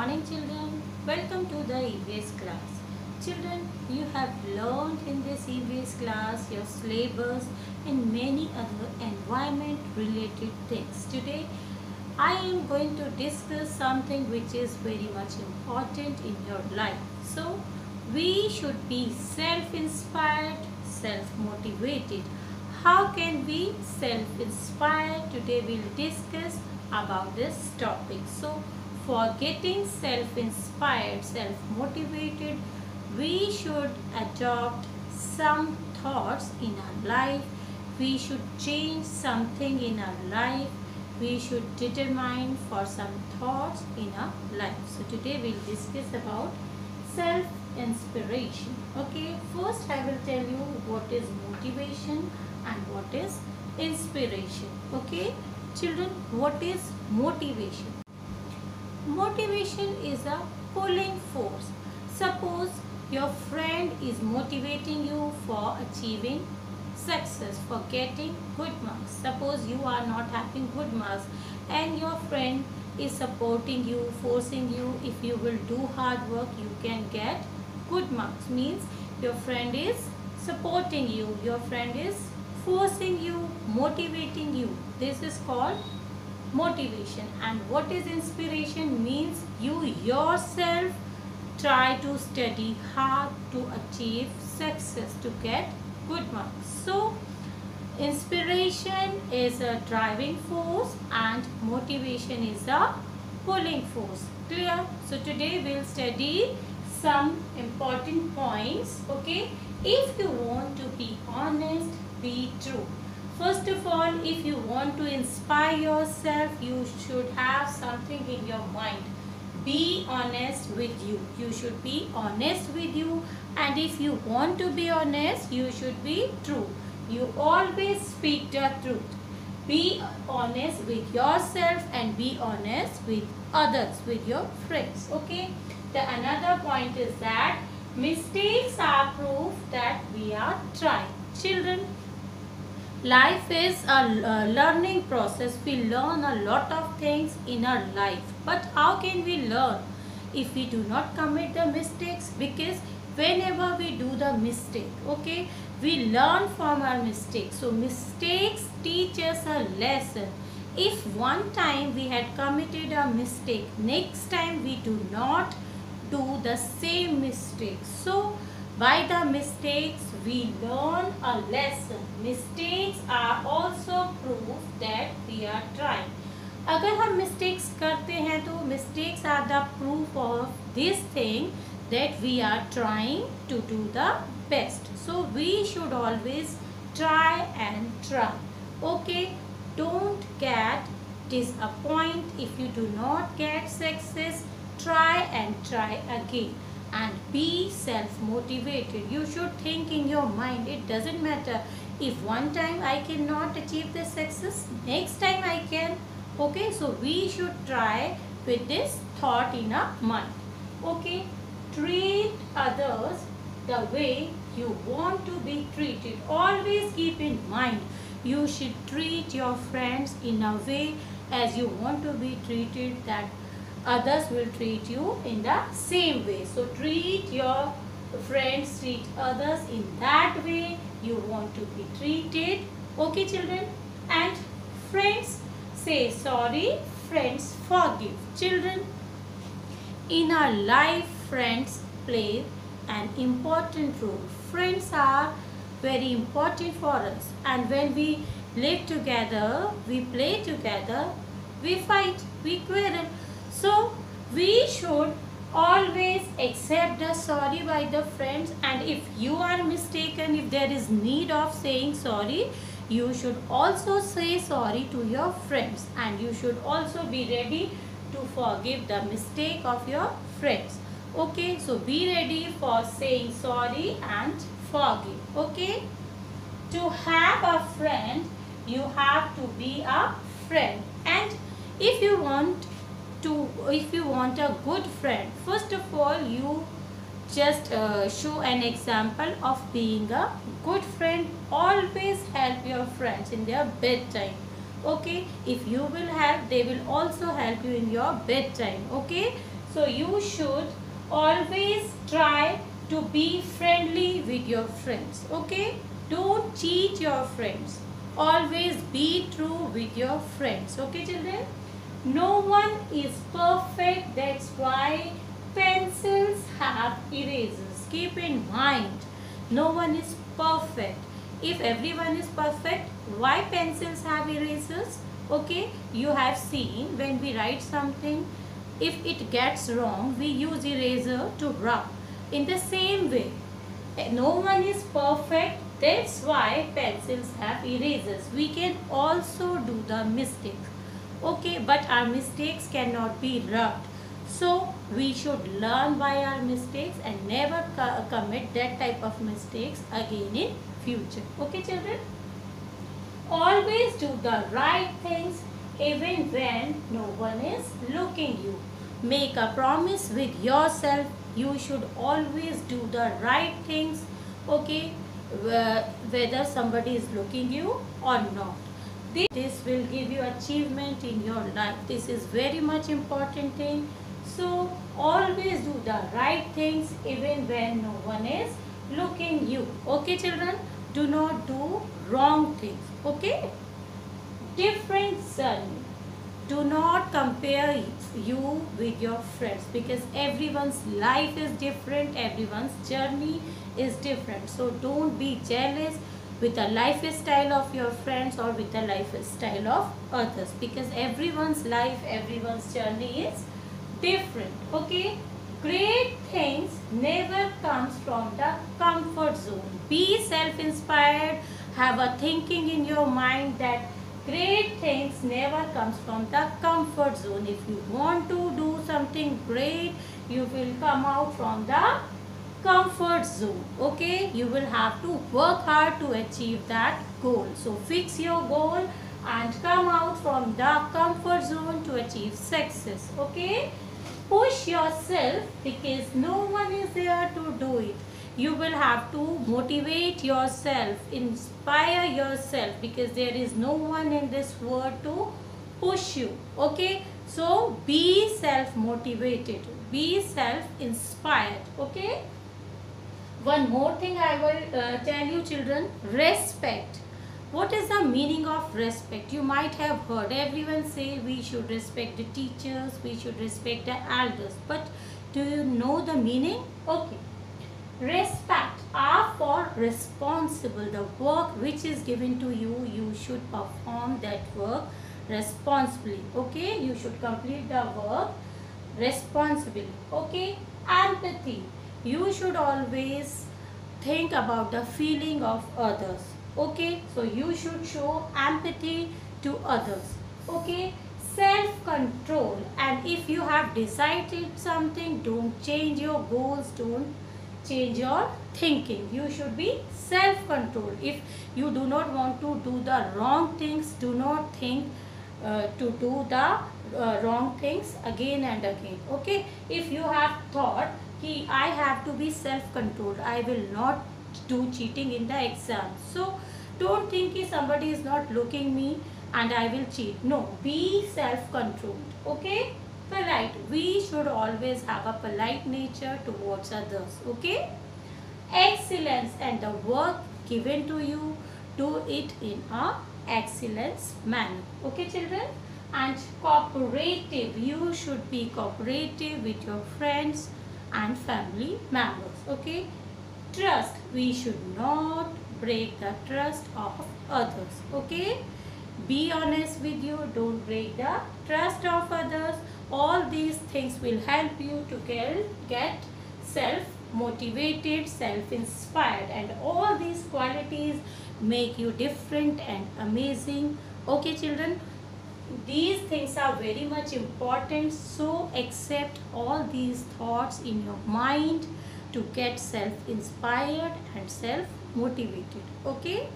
morning children. Welcome to the EVS class. Children, you have learned in this EVS class your syllabus and many other environment related things. Today I am going to discuss something which is very much important in your life. So we should be self-inspired, self-motivated. How can we self-inspire? Today we'll discuss about this topic. So for getting self-inspired, self-motivated, we should adopt some thoughts in our life. We should change something in our life. We should determine for some thoughts in our life. So today we'll discuss about self-inspiration. Okay, first I will tell you what is motivation and what is inspiration. Okay, children, what is motivation? Motivation is a pulling force. Suppose your friend is motivating you for achieving success, for getting good marks. Suppose you are not having good marks and your friend is supporting you, forcing you. If you will do hard work, you can get good marks. Means your friend is supporting you, your friend is forcing you, motivating you. This is called motivation. And what is inspiration? Means you yourself try to study hard to achieve success, to get good marks. So inspiration is a driving force and motivation is a pulling force. Clear? So today we'll study some important points. Okay, if you want to be honest, be true. First of all, if you want to inspire yourself, you should have something in your mind. Be honest with you. You should be honest with you. And if you want to be honest, you should be true. You always speak the truth. Be honest with yourself and be honest with others, with your friends. Okay. The another point is that mistakes are proof that we are trying. Children, life is a learning process. We learn a lot of things in our life. But how can we learn if we do not commit the mistakes? Because whenever we do the mistake, okay, we learn from our mistakes. So mistakes teach us a lesson. If one time we had committed a mistake, next time we do not do the same mistake. So by the mistakes we learn a lesson. Mistakes are also proof that we are trying. अगर हम mistakes करते हैं तो mistakes are the proof of this thing that we are trying to do the best. So we should always try and try. Okay, don't get disappointed if you do not get success. Try and try again and be self-motivated. You should think in your mind, it doesn't matter if one time I cannot achieve the success, next time I can. Okay, so we should try with this thought in our mind. Okay, treat others the way you want to be treated. Always keep in mind, you should treat your friends in a way as you want to be treated, that others will treat you in the same way. So treat your friends, treat others in that way you want to be treated. Okay children? And friends, say sorry, friends forgive. Children, in our life friends play an important role. Friends are very important for us, and when we live together, we play together, we fight, we quarrel. So we should always accept the sorry by the friends, and if you are mistaken, if there is need of saying sorry, you should also say sorry to your friends, and you should also be ready to forgive the mistake of your friends. Okay, so be ready for saying sorry and forgive. Okay, to have a friend, you have to be a friend. And if you want a good friend, first of all you just show an example of being a good friend. Always help your friends in their bedtime. Okay, if you will help, they will also help you in your bedtime. Okay, So you should always try to be friendly with your friends. Okay, don't cheat your friends. Always be true with your friends. Okay, children. No one is perfect. That's why pencils have erasers. Keep in mind, no one is perfect. If everyone is perfect, why pencils have erasers? Okay, you have seen when we write something, if it gets wrong, we use eraser to rub. In the same way, no one is perfect. That's why pencils have erasers. We can also do the mistakes. Okay, but our mistakes cannot be rubbed. So we should learn by our mistakes and never commit that type of mistakes again in future. Okay, children? Always do the right things even when no one is looking you. Make a promise with yourself. You should always do the right things. Okay, whether somebody is looking you or not. This will give you achievement in your life. This is very much important thing. So always do the right things even when no one is looking you. Okay, children? Do not do wrong things. Okay? Different journey. Do not compare you with your friends, because everyone's life is different, everyone's journey is different. So don't be jealous with the lifestyle of your friends or with the lifestyle of others, because everyone's life, everyone's journey is different. Okay, great things never comes from the comfort zone. Be self-inspired. Have a thinking in your mind that great things never comes from the comfort zone. If you want to do something great, you will come out from the comfort zone. Okay, you will have to work hard to achieve that goal. So fix your goal and come out from the comfort zone to achieve success. Okay, push yourself, because no one is there to do it. You will have to motivate yourself, inspire yourself, because there is no one in this world to push you. Okay, so be self motivated, be self inspired. Okay, one more thing I will tell you, children. Respect. What is the meaning of respect? You might have heard everyone say we should respect the teachers, we should respect the elders. But do you know the meaning? Okay. Respect are for responsible. The work which is given to you, you should perform that work responsibly. Okay, you should complete the work responsibly. Okay, empathy. You should always think about the feeling of others. Okay, so you should show empathy to others. Okay, self-control. And if you have decided something, don't change your goals, don't change your thinking. You should be self-controlled. If you do not want to do the wrong things, do not think to do the wrong things again and again. Okay, if you have thought ki I have to be self-controlled, I will not do cheating in the exam, so don't think ki somebody is not looking me and I will cheat. No, be self-controlled. Okay, polite. We should always have a polite nature towards others. Okay, excellence, and the work given to you, do it in a excellence manner. Okay, children? And cooperative. You should be cooperative with your friends and family members. Okay, trust. We should not break the trust of others. Okay, be honest with you, don't break the trust of others. All these things will help you to get self motivated, self inspired, and all these qualities make you different and amazing. Okay, children, these things are very much important, so accept all these thoughts in your mind to get self inspired and self motivated. Okay.